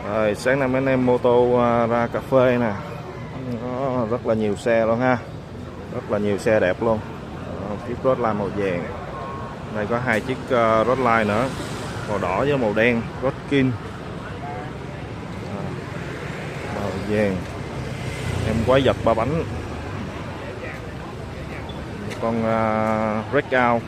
Rồi sáng nay mấy anh em mô tô ra cà phê nè, có rất là nhiều xe luôn ha, rất là nhiều xe đẹp luôn. Chiếc Roadline màu vàng, đây có hai chiếc Roadline nữa, màu đỏ với màu đen, Roadkin màu vàng, em quái vật ba bánh, con breakout